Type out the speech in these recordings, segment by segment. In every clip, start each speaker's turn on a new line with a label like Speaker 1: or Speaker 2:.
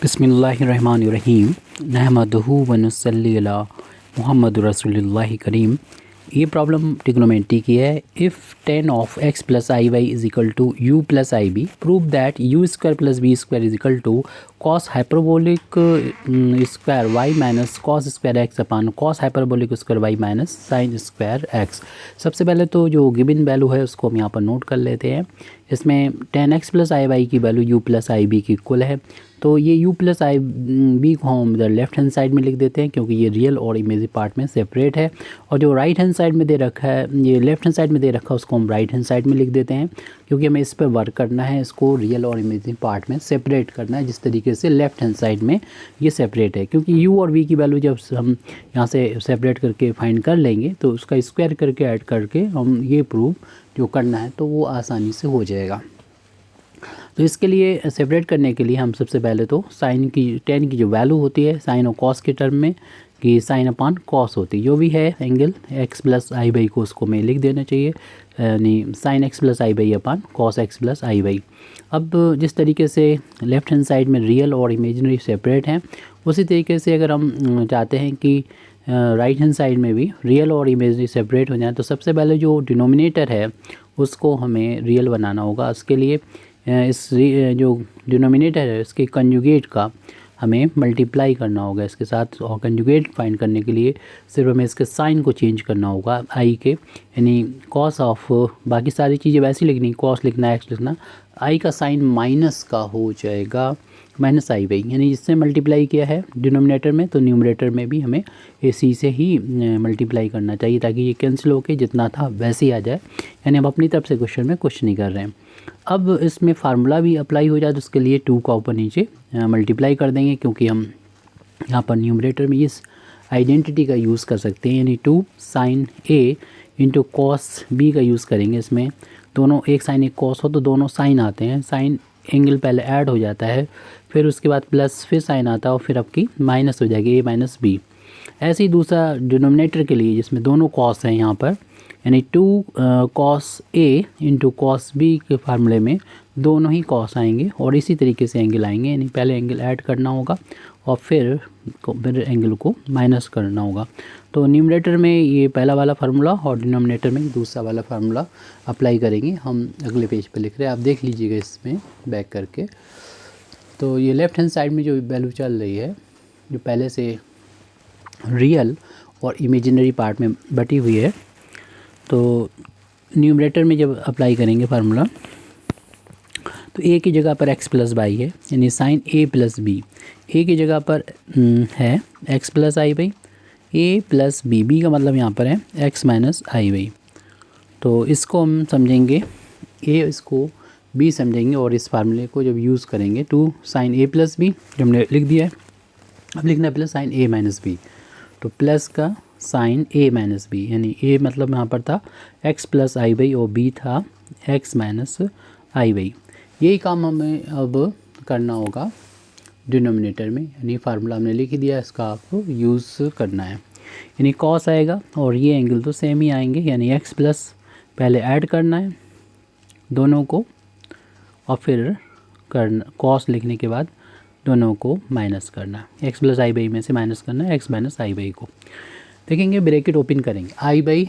Speaker 1: बिस्मिल्लाहिर्रहमानिर्रहीम नहमदुहु व नुसल्ली अला मुहम्मद रसूलुल्लाह करीम। ये प्रॉब्लम ट्रिग्नोमेट्री की है। If tan of x plus i y is equal to u plus i b, prove that u square plus B square is equal to cos hyperbolic square Y minus cos square x upon cos hyperbolic square Y minus sine square x. सबसे पहले तो जो given value है उसको हम यहाँ पर note कर लेते हैं। इसमें tan x plus i y की value u plus i b की इक्वल है, तो ये u प्लस आई बी को हम इधर लेफ्ट हैंड साइड में लिख देते हैं क्योंकि ये रियल और इमेजिनरी पार्ट में सेपरेट है। और जो राइट हैंड साइड में दे रखा है, ये लेफ्ट हैंड साइड में दे रखा है, उसको हम राइट हैंड साइड में लिख देते हैं क्योंकि हमें इस पर वर्क करना है, इसको रियल और इमेजिनरी पार्ट में सेपरेट करना है। जिस तरीके से लेफ्ट हैंड साइड में ये सेपरेट है, क्योंकि u और v की वैल्यू जब हम यहाँ से सेपरेट करके फाइंड कर लेंगे तो उसका स्क्वायर करके ऐड करके हम ये प्रूव जो करना है तो वो आसानी से हो जाएगा। तो इसके लिए सेपरेट करने के लिए हम सबसे पहले तो साइन की टेन की जो वैल्यू होती है साइन और कॉस के टर्म में कि साइन अपान कॉस होती है, जो भी है angle x plus I by को उसको में लिख देना चाहिए, यानी sine x plus I by upon cos x plus I by. अब जिस तरीके से लेफ्ट हैंड साइड में रियल और इमेजिनरी सेपरेट हैं, उसी तरीके से अगर हम चाहते हैं कि राइट हैंड साइड में भी रियल और इमेजिनरी सेपरेट हो जाए तो सबसे पहले जो डिनोमिनेटर है उसको हमें रियल बनाना होगा। उसके लिए इस जो डिनोमिनेटर है इसके कंजुगेट का हमें मल्टीप्लाई करना होगा इसके साथ, और कंजुगेट फाइंड करने के लिए सिर्फ हमें इसके साइन को चेंज करना होगा आई के, यानी कॉस ऑफ, बाकी सारी चीज़ें वैसी लिखनी, कॉस लिखना एक्स लिखना, आई का साइन माइनस का हो जाएगा माइनस आई बाई, यानी जिससे मल्टीप्लाई किया है डिनोमिनेटर में तो न्यूमरेटर में भी हमें इसी से ही मल्टीप्लाई करना चाहिए ताकि ये कैंसिल होकर जितना था वैसे ही आ जाए, यानी हम अपनी तरफ से क्वेश्चन में कुछ नहीं कर रहे हैं। अब इसमें फार्मूला भी अप्लाई हो जाए तो उसके लिए 2 का ऊपर नीचे मल्टीप्लाई कर देंगे, क्योंकि हम यहाँ पर न्यूमरेटर में इस आइडेंटिटी का यूज़ कर सकते हैं, यानी 2 साइन ए इंटू कॉस बी का यूज़ करेंगे। इसमें दोनों एक साइन एक कॉस हो तो दोनों साइन आते हैं, साइन एंगल पहले ऐड हो जाता है, फिर उसके बाद प्लस फिर साइन आता है और फिर आपकी माइनस हो जाएगी ए माइनस बी। ऐसे ही दूसरा डिनोमिनेटर के लिए जिसमें दोनों कॉस हैं यहाँ पर, यानी 2 cos A into cos B के फार्मूले में दोनों ही कॉस आएंगे और इसी तरीके से एंगल आएंगे, यानी पहले एंगल ऐड करना होगा और फिर एंगल को माइनस करना होगा। तो न्यूमरेटर में ये पहला वाला फार्मूला और डिनोमिनेटर में दूसरा वाला फार्मूला अप्लाई करेंगे। हम अगले पेज पे लिख रहे हैं, आप देख लीजिएगा इसमें बैक करके। तो ये लेफ़्ट हैंड साइड में जो वैल्यू चल रही है जो पहले से रियल और इमेजिनरी पार्ट में बटी हुई है, तो न्यूमरेटर में जब अप्लाई करेंगे फार्मूला तो ए की जगह पर एक्स प्लस वाई है, यानी साइन ए प्लस बी, ए की जगह पर है x plus i Y, A plus B, B का मतलब यहाँ पर है एक्स माइनस आई वाई। तो इसको हम समझेंगे ए, इसको बी समझेंगे और इस फार्मूले को जब यूज़ करेंगे 2 साइन ए प्लस बी जो हमने लिख दिया है, अब लिखना है प्लस साइन ए माइनस बी, तो प्लस का साइन ए माइनस बी, यानी ए मतलब यहाँ पर था एक्स प्लस आई वाई और बी था एक्स माइनस आई वाई। यही काम हमें अब करना होगा डिनोमिनेटर में, यानी फार्मूला हमने लिख दिया, इसका आपको यूज़ करना है, यानी कॉस आएगा और ये एंगल तो सेम ही आएंगे, यानी एक्स प्लस पहले ऐड करना है दोनों को और फिर करना कॉस लिखने के बाद दोनों को माइनस करना, एक्स प्लस आई बाई में से माइनस करना है एक्स माइनस आई बाई को। देखेंगे ब्रैकेट ओपन करेंगे, आई बाई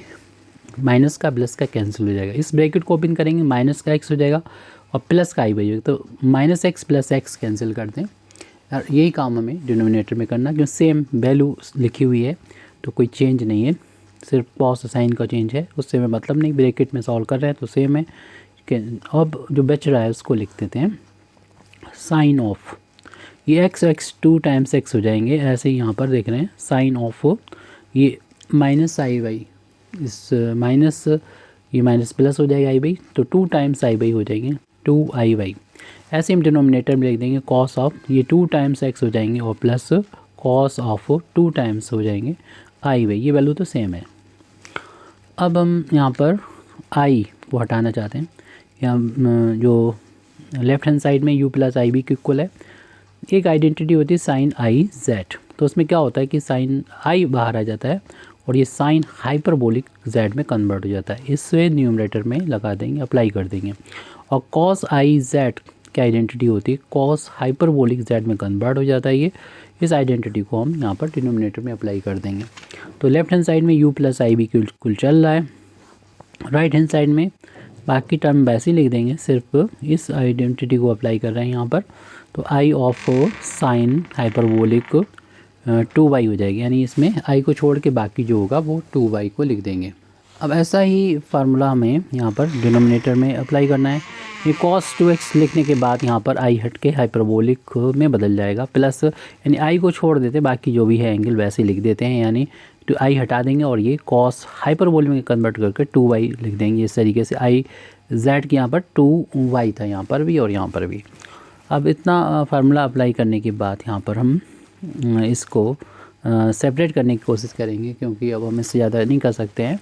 Speaker 1: माइनस का प्लस का कैंसिल हो जाएगा, इस ब्रैकेट को ओपन करेंगे माइनस का एक्स हो जाएगा और प्लस का आई बाई होगा, तो minus x plus x cancel कर दें। और यही काम हमें डिनोमिनेटर में करना, क्योंकि सेम वैल्यू लिखी हुई है तो कोई चेंज नहीं है, सिर्फ कॉस साइन का चेंज है, उससे हमें मतलब नहीं, ब्रैकेट में सॉल्व कर रहे हैं तो सेम है। अब जो बच रहा है उसको लिख देते हैं साइन ऑफ, ये एक्स एक्स 2 टाइम्स एक्स हो जाएंगे, ऐसे ही यहाँ पर देख रहे हैं साइन ऑफ ये माइनस आई बाई, इस माइनस ये माइनस प्लस हो जाएगा आई बाई, तो 2 टाइम्स आई बाई हो जाएंगे 2 आई बाई। ऐसे हम डिनोमिनेटर में लिख देंगे कॉस ऑफ, ये 2 टाइम्स एक्स हो जाएंगे और प्लस कॉस ऑफ 2 टाइम्स हो जाएंगे आई बाई, ये वैल्यू तो सेम है। अब हम यहाँ पर आई को हटाना चाहते हैं, यहाँ जो लेफ़्ट हैंड साइड में u प्लस आई बी के इक्वल है, एक आइडेंटिटी होती है साइन आई जेड, तो उसमें क्या होता है कि साइन आई बाहर आ जाता है और ये साइन हाइपरबोलिक जेड में कन्वर्ट हो जाता है, इससे न्यूमरेटर में लगा देंगे, अप्लाई कर देंगे। और कॉस आई जेड क्या आइडेंटिटी होती है, कॉस हाइपरबोलिक जेड में कन्वर्ट हो जाता है ये। इस आइडेंटिटी को हम यहाँ पर डिनोमिनेटर में अप्लाई कर देंगे। तो लेफ्ट हैंड साइड में यू प्लस आई बी कुल चल रहा है, राइट हैंड साइड में बाकी टर्म वैसे ही लिख देंगे, सिर्फ इस आइडेंटिटी को अप्लाई कर रहे हैं यहाँ पर। तो आई ऑफ साइन हाइपरबोलिक 2y हो जाएगी, यानी इसमें i को छोड़ के बाकी जो होगा वो 2y को लिख देंगे। अब ऐसा ही फार्मूला हमें यहाँ पर डिनोमिनेटर में अप्लाई करना है। ये cos 2x लिखने के बाद यहाँ पर i हट के हाइपरबोलिक में बदल जाएगा, प्लस यानी i को छोड़ देते बाकी जो भी है एंगल वैसे लिख देते हैं, यानी तो i हटा देंगे और ये cos हाइपरबोलिक में कन्वर्ट करके 2y लिख देंगे। इस तरीके से i z की यहाँ पर 2y था, यहाँ पर भी और यहाँ पर भी। अब इतना फार्मूला अप्लाई करने के बाद यहाँ पर हम इसको सेपरेट करने की कोशिश करेंगे, क्योंकि अब हम इससे ज़्यादा नहीं कर सकते हैं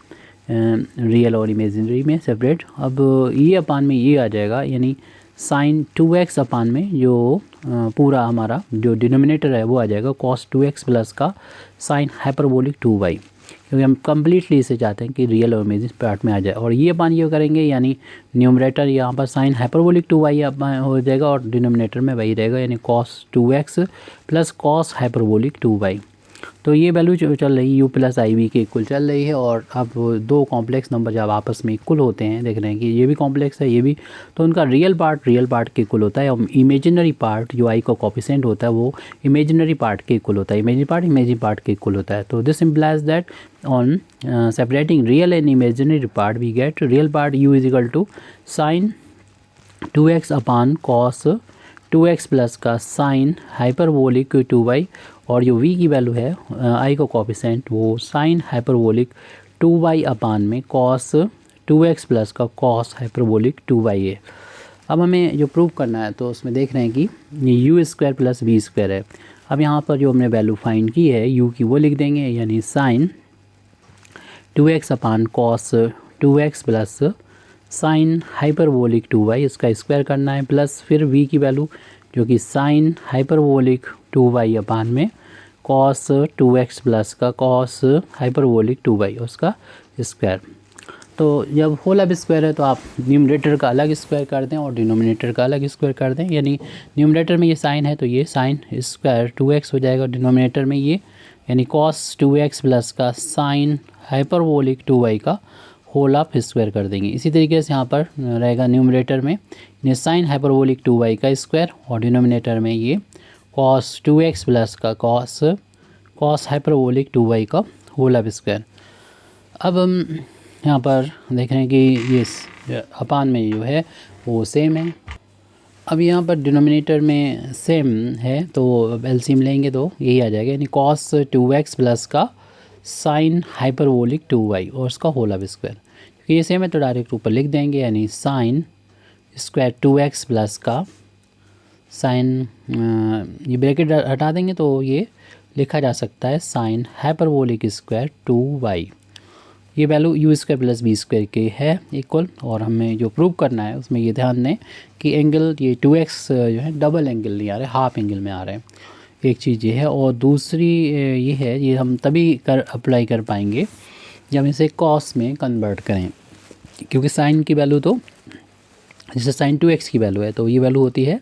Speaker 1: रियल और इमेजिनरी में सेपरेट। अब ये अपान में ये आ जाएगा, यानी साइन 2x अपान में जो पूरा हमारा जो डिनोमिनेटर है वो आ जाएगा cos 2x प्लस का साइन हाइपरबोलिक 2y, क्योंकि हम कम्प्लीटली इसे चाहते हैं कि रियल और इमेजिन पार्ट में आ जाए। और ये अपान ये करेंगे, यानी न्यूमरेटर यहाँ पर साइन हाइपरबोलिक 2y हो जाएगा और डिनोमिनेटर में वही रहेगा, यानी cos 2x plus cos hyperbolic 2y। तो ये वैल्यू जो चल रही है u प्लस आई बी के इक्वल चल रही है। और अब दो कॉम्प्लेक्स नंबर जब आपस में इक्वल होते हैं, देख रहे हैं कि ये भी कॉम्प्लेक्स है ये भी, तो उनका रियल पार्ट के इक्वल होता है और इमेजिनरी पार्ट जो आई का कोफिशिएंट होता है वो इमेजिनरी पार्ट के इक्वल होता है, इमेजिनरी पार्ट के इक्वल होता है। तो this implies that on separating real and imaginary part we get real part u is equal to sine 2x upon cos 2x plus का साइन हाइपरबोलिक 2y, और जो v की वैल्यू है i का कोफिशिएंट वो साइन हाइपरबोलिक 2y अपान में cos 2x plus का cos hyperbolic 2y है। अब हमें जो प्रूव करना है तो उसमें देख रहे हैं कि ये u square plus v square है। अब यहाँ पर जो हमने वैल्यू फाइंड की है u की वो लिख देंगे, यानी साइन 2x अपान cos 2x plus sign hyperbolic 2y, इसका स्क्वायर करना है, प्लस फिर v की वैल्यू जो कि साइन हाइपरबोलिक 2y अपान में cos 2x प्लस का cos हाइपरबोलिक 2y उसका स्क्वायर। तो जब होल अब स्क्वायर है तो आप न्यूमरेटर का अलग स्क्वायर कर दें और डिनोमिनेटर का अलग स्क्वायर कर दें, यानी न्यूमरेटर में ये साइन है तो ये साइन स्क्वायर 2x हो जाएगा, डिनोमिनेटर में ये यानी cos 2x प्लस का साइन हाइपरबोलिक 2y का होल आप स्क्वायर कर देंगे। इसी तरीके से यहाँ पर रहेगा न्यूमरेटर में ये साइन हाइपरबोलिक 2y का स्क्वायर और डिनोमिनेटर में ये cos 2x प्लस का cos हाइपरबोलिक 2y का होल ऑफ स्क्वायर। अब हम यहाँ पर देख रहे हैं कि ये अपान में जो है वो सेम है। अब यहाँ पर डिनोमिनेटर में सेम है तो एलसीएम लेंगे तो यही आ जाएगा, यानी cos 2x प्लस का साइन हाइपरबोलिक 2y और उसका होल ऑफ स्क्वायर। क्योंकि ये सेम है तो डायरेक्ट ऊपर लिख देंगे, यानी साइन स्क्वायर 2x प्लस का साइन, ये ब्रैकेट हटा देंगे तो ये लिखा जा सकता है साइन हाइपरबोलिक स्क्वायर 2y। ये value u square plus v square के है इक्वल। और हमें जो प्रूव करना है उसमें ये ध्यान दें कि एंगल ये 2x जो है डबल एंगल नहीं आ रहा है, हाफ एंगल में आ रहे हैं। एक चीज़ ये है, और दूसरी ये है, ये हम तभी अप्लाई कर पाएंगे जब इसे कॉस में कन्वर्ट करें, क्योंकि साइन की वैल्यू तो जैसे साइन 2x की वैल्यू है तो ये वैल्यू होती है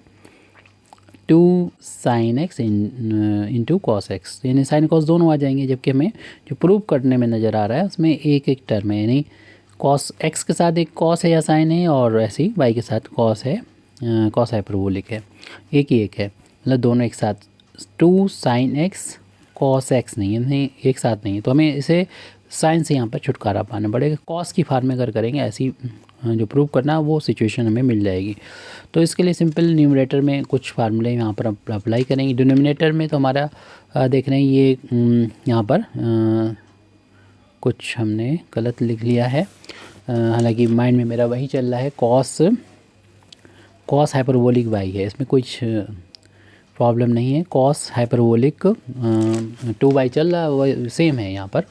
Speaker 1: 2 sin x into cos x, यानी साइन कॉस दोनों आ जाएंगे। जबकि हमें जो प्रूव करने में नज़र आ रहा है उसमें एक एक टर्म है, यानी कॉस एक्स के साथ एक कॉस है या साइन है, और ऐसे ही वाई के साथ कॉस है, कॉस हाइपरबोलिक है, एक ही एक है, मतलब दोनों एक साथ 2 sin x cos x नहीं है, नहीं एक साथ नहीं है। तो हमें इसे साइन से यहाँ पर छुटकारा पाना पड़ेगा। कॉस की फार्म में अगर करेंगे ऐसी जो प्रूव करना वो सिचुएशन हमें मिल जाएगी। तो इसके लिए सिंपल न्यूमरेटर में कुछ फार्मूले यहाँ पर अप्लाई करेंगे। डिनोमिनेटर में तो हमारा देख रहे हैं ये यहाँ पर कुछ हमने गलत लिख लिया है, हालांकि माइंड में मेरा वही चल रहा है, कॉस हाइपरबोलिक वाई है, इसमें कुछ प्रॉब्लम नहीं है। कॉस हाइपरबोलिक 2y चल रहा है, वो सेम है यहाँ पर,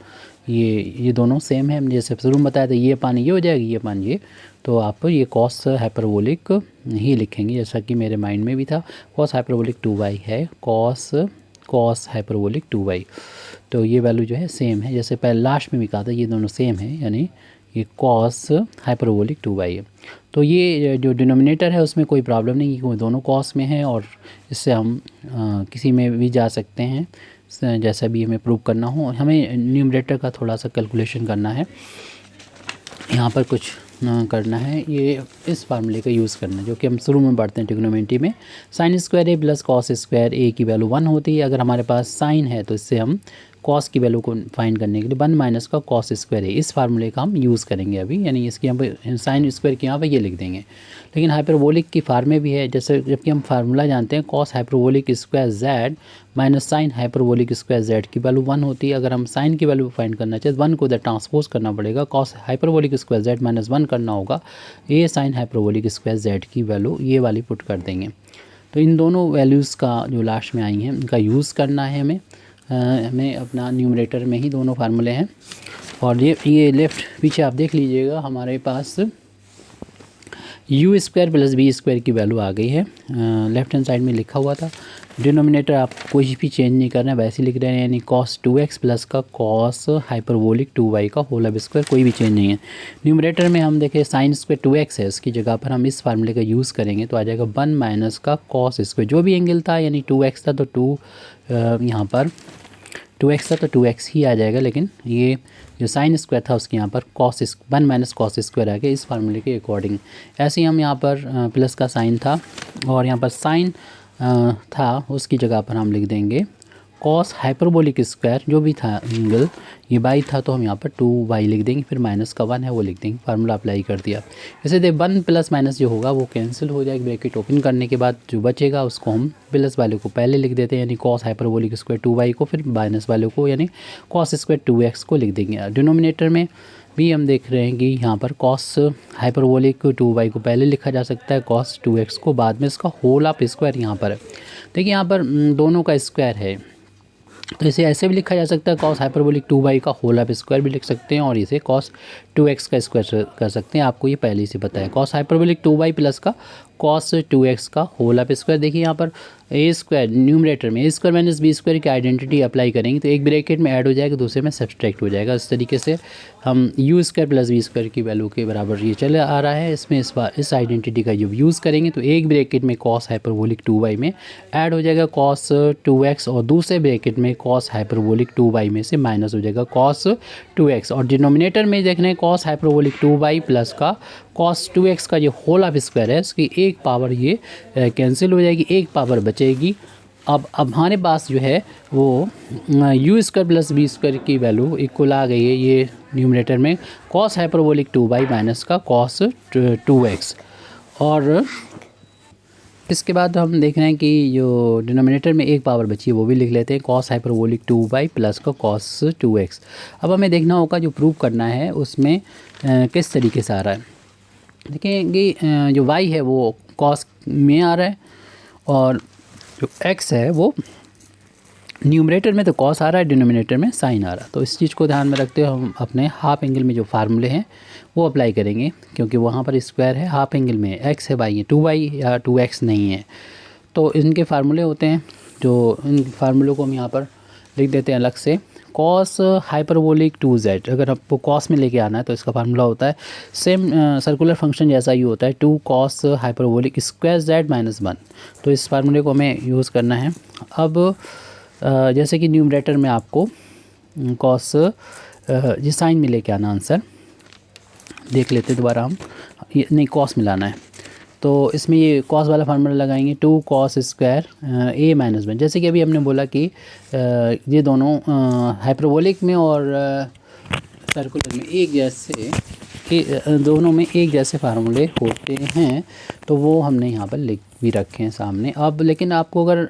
Speaker 1: ये दोनों सेम है। जैसे शुरू में बताया था ये पानी ये हो जाएगी, ये पानी ये, तो आप ये कॉस हाइपरबोलिक ही लिखेंगे जैसा कि मेरे माइंड में भी था। कॉस हाइपरबोलिक 2y है, कॉस हाइपरबोलिक 2y, तो ये वैल्यू जो है सेम है। जैसे पहले लास्ट में भी कहा था ये दोनों सेम है, यानी ये कॉस हाइपरबोलिक 2y है। तो ये जो डिनोमिनेटर है उसमें कोई प्रॉब्लम नहीं, क्योंकि दोनों कॉस में है और इससे हम किसी में भी जा सकते हैं जैसा भी हमें प्रूव करना हो। हमें न्यूमरेटर का थोड़ा सा कैलकुलेशन करना है, यहाँ पर कुछ करना है, ये इस फार्मूले का यूज़ करना है जो कि हम शुरू में पढ़ते हैं ट्रिग्नोमेट्री में। साइन स्क्वायर ए प्लस कॉस स्क्वायर ए की वैल्यू 1 होती है। अगर हमारे पास साइन है तो इससे हम कॉस की वैल्यू को फाइंड करने के लिए 1 माइनस का कॉस स्क्वायर है, इस फार्मूले का हम यूज़ करेंगे अभी, यानी इसके यहाँ पे साइन स्क्वायर के यहाँ पे ये लिख देंगे। लेकिन हाइपरबोलिक की फार्म में भी है, जैसे जबकि हम फार्मूला जानते हैं cos hyperbolic square Z minus sine hyperbolic square Z की वैल्यू 1 होती है। अगर हम साइन की वैल्यू फाइंड करना चाहें 1 को इधर ट्रांसपोज करना पड़ेगा, cos hyperbolic square Z minus 1 करना होगा, ये साइन हाइपरबोलिक स्क्वायर जेड की वैल्यू ये वाली पुट कर देंगे। तो इन दोनों वैल्यूज़ का जो लास्ट में आई हैं इनका यूज़ करना है हमें अपना न्यूमरेटर में ही दोनों फार्मूले हैं। और ये लेफ़्ट पीछे आप देख लीजिएगा हमारे पास U square plus B square की वैल्यू आ गई है, लेफ्ट हैंड साइड में लिखा हुआ था। डिनोमिनेटर आप कोई भी चेंज नहीं करना है, वैसे ही लिख रहे हैं, यानी कॉस 2x प्लस का कॉस हाइपरबोलिक 2y का होल स्क्वायर, कोई भी चेंज नहीं है। न्यूमरेटर में हम देखें साइन स्क्वायर 2x है, इसकी जगह पर हम इस फार्मूले का यूज़ करेंगे तो आ जाएगा 1 माइनस का कॉस स्क्वायर, जो भी एंगल था यानी 2x था तो 2 यहाँ पर 2x था तो 2x ही आ जाएगा, लेकिन ये जो साइन स्क्वायर था उसके यहाँ पर कॉस 1 माइनस कॉस स्क्वायर आ गया इस फार्मूले के अकॉर्डिंग। ऐसे ही हम यहाँ पर प्लस का साइन था और यहाँ पर साइन था, उसकी जगह पर हम लिख देंगे कॉस हाइपरबोलिक स्क्वायर, जो भी था एंगल ये बाई था तो हम यहाँ पर 2y लिख देंगे, फिर माइनस का 1 है वो लिख देंगे, फार्मूला अप्लाई कर दिया। जैसे दे 1 प्लस माइनस जो होगा वो कैंसिल हो जाएगा, ब्रैकेट ओपन करने के बाद जो बचेगा उसको हम प्लस वाले को पहले लिख देते हैं, यानी कॉस हाइपरबोलिक स्क्वायर 2y को, फिर माइनस वाले को यानी कॉस स्क्वायर 2x को लिख देंगे। डिनोमिनेटर में भी हम देख रहे हैं कि यहाँ पर कॉस हाइपरबोलिक 2y को पहले लिखा जा सकता है, कॉस 2x को बाद में, इसका होल ऑफ स्क्वायर यहाँ पर है। देखिए यहाँ पर दोनों का स्क्वायर है तो इसे ऐसे भी लिखा जा सकता है, कॉस हाइपरबोलिक 2y का होल ऑफ स्क्वायर भी लिख सकते हैं और इसे कॉस 2x का स्क्वायर कर सकते हैं, आपको ये पहले से पता है। कॉस हाइपरबोलिक 2y प्लस का कॉस 2x का होल ऑफ स्क्वायर। देखिए यहाँ पर ए स्क्वायर न्यूमरेटर में ए स्क्वायर माइनस बी स्क्वायर की आइडेंटिटी अप्लाई करेंगे तो एक ब्रैकेट में ऐड हो जाएगा, दूसरे में सब्सट्रैक्ट हो जाएगा। इस तरीके से हम u square plus B square की वैल्यू के बराबर ये चले आ रहा है, इसमें इस आइडेंटिटी का जब यूज़ करेंगे तो एक ब्रैकेट में कॉस हाइपरबोलिक 2y में ऐड हो जाएगा कॉस 2x और दूसरे ब्रैकेट में कॉस हाइपरबोलिक 2y में से माइनस हो जाएगा कॉस 2x। और डिनोमिनेटर में देख रहे हैं कॉस हाइपरबोलिक 2y प्लस का कॉस 2x का जो होल ऑफ स्क्वायर है उसकी एक पावर ये कैंसिल हो जाएगी, एक पावर बचेगी। अब हमारे पास जो है वो u square plus B square की वैल्यू इक्वल आ गई है ये न्यूमरेटर में कॉस हाइपरबोलिक 2y माइनस का कॉस 2x। और इसके बाद हम देख रहे हैं कि जो डिनोमिनेटर में एक पावर बची है वो भी लिख लेते हैं, कॉस हाइपरबोलिक 2y प्लस का कॉस 2x। अब हमें देखना होगा जो प्रूव करना है उसमें किस तरीके से आ रहा है। देखेंगे जो y है वो कॉस में आ रहा है और जो x है वो न्यूमरेटर में तो कॉस आ रहा है, डिनोमिनेटर में साइन आ रहा है। तो इस चीज़ को ध्यान में रखते हुए हम अपने हाफ एंगल में जो फार्मूले हैं वो अप्लाई करेंगे, क्योंकि वहाँ पर स्क्वायर है, हाफ एंगल में x है, y है, 2y या 2x नहीं है। तो इनके फार्मूले होते हैं, जो इन फार्मूलों को हम यहाँ पर लिख देते हैं अलग से। कॉस हाइपरबोलिक 2z अगर आपको कॉस में लेके आना है तो इसका फार्मूला होता है सेम सर्कुलर फंक्शन जैसा ही होता है, 2 cos hyperbolic square z minus 1। तो इस फार्मूले को हमें यूज़ करना है। अब जैसे कि न्यूमरेटर में आपको कॉस ये साइन में लेके आना, आंसर देख लेते दोबारा हम, ये नहीं कॉस मिलाना है तो इसमें ये कॉस वाला फार्मूला लगाएंगे 2 कॉस स्क्वायर a माइनस 1। जैसे कि अभी हमने बोला कि ये दोनों हाइपरबोलिक में और सर्कुलर में एक जैसे दोनों में एक जैसे फार्मूले होते हैं, तो वो हमने यहाँ पर लिख भी रखे हैं सामने। अब लेकिन आपको अगर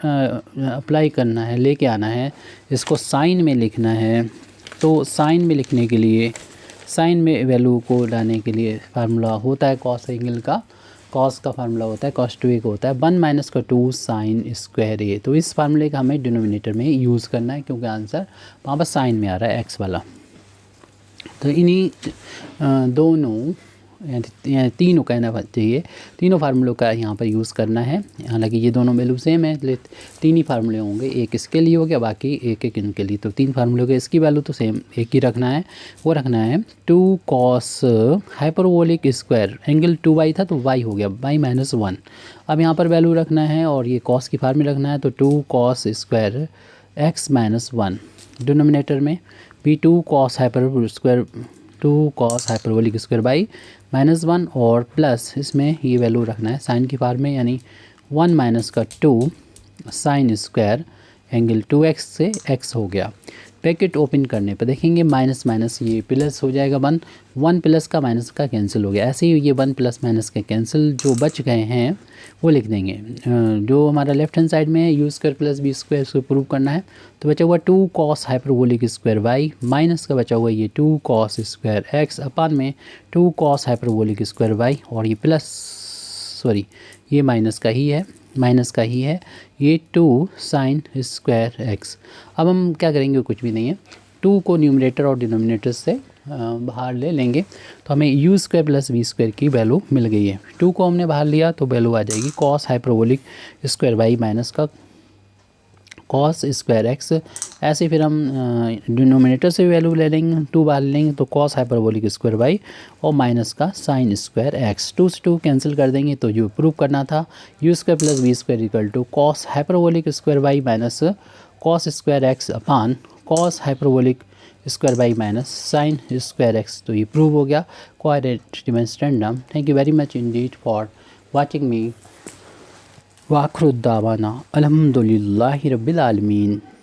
Speaker 1: अप्लाई करना है, लेके आना है, इसको साइन में लिखना है, तो साइन में लिखने के लिए साइन में वैल्यू को लाने के लिए फार्मूला होता है कॉस एंगल का, कॉस का फार्मूला होता है cos 2a का होता है 1 माइनस का 2 साइन स्क्वायर a। तो इस फार्मूले का हमें डिनोमिनेटर में यूज़ करना है, क्योंकि आंसर वहाँ पर साइन में आ रहा है x वाला। तो इन्हीं दोनों यानी तीनों कहना चाहिए, तीनों फार्मूलों का यहाँ पर यूज़ करना है। हालांकि ये दोनों वैल्यू सेम है, इसलिए तीन ही फार्मूले होंगे, एक इसके लिए हो गया, बाकी एक एक इनके लिए। तो तीन फार्मूले के इसकी वैल्यू तो सेम एक ही रखना है, वो रखना है 2 cos hyperbolic square, angle 2y था तो y हो गया y-1। अब यहाँ पर वैल्यू रखना है और ये cos की फार्मूला रखना है, तो 2 cos स्क्वायर x-1 डिनोमिनेटर में भी 2 cos हाइपरबोलिक स्क्वायर बाई -1 और प्लस इसमें ये वैल्यू रखना है साइन की फार्म में, यानी 1 माइनस का 2 साइन स्क्वायर एंगल 2x से x हो गया। ब्रैकेट ओपन करने पर देखेंगे माइनस माइनस ये प्लस हो जाएगा 1 प्लस का माइनस का कैंसिल हो गया। ऐसे ही ये 1 प्लस माइनस के कैंसिल जो बच गए हैं वो लिख देंगे। जो हमारा लेफ्ट हैंड साइड में है u square plus B square इसको प्रूव करना है, तो बचा हुआ 2 cos hyperbolic square Y minus का बचा हुआ ये 2 cos स्क्वायर एक्स अपान में 2 cos हाइपरबोलिक स्क्वायर वाई, और ये प्लस सॉरी ये माइनस का ही है ये 2 साइन स्क्वायर एक्स। अब हम क्या करेंगे, कुछ भी नहीं है, 2 को न्यूमरेटर और डिनोमिनेटर से बाहर ले लेंगे तो हमें u square plus we square की वैल्यू मिल गई है। 2 को हमने बाहर लिया तो वैल्यू आ जाएगी cos hyperbolic square Y minus का cos स्क्वायर एक्स। ऐसे फिर हम डिनोमिनेटर से वैल्यू ले लेंगे, 2 बाहर लेंगे तो cos हाइपरबोलिक स्क्वायर वाई और माइनस का साइन स्क्वायर एक्स। 2 से 2 कैंसिल कर देंगे, तो ये प्रूव करना था U square plus we square equal to cos hyperbolic square Y minus cos square x upon cos hyperbolic square Y minus sine square X. तो ये प्रूव हो गया quadratic demonstrandum. Thank you very much indeed for watching me. वाखरुद्दावाना अल्हम्दुलिल्लाहि रब्बिल आलमीन।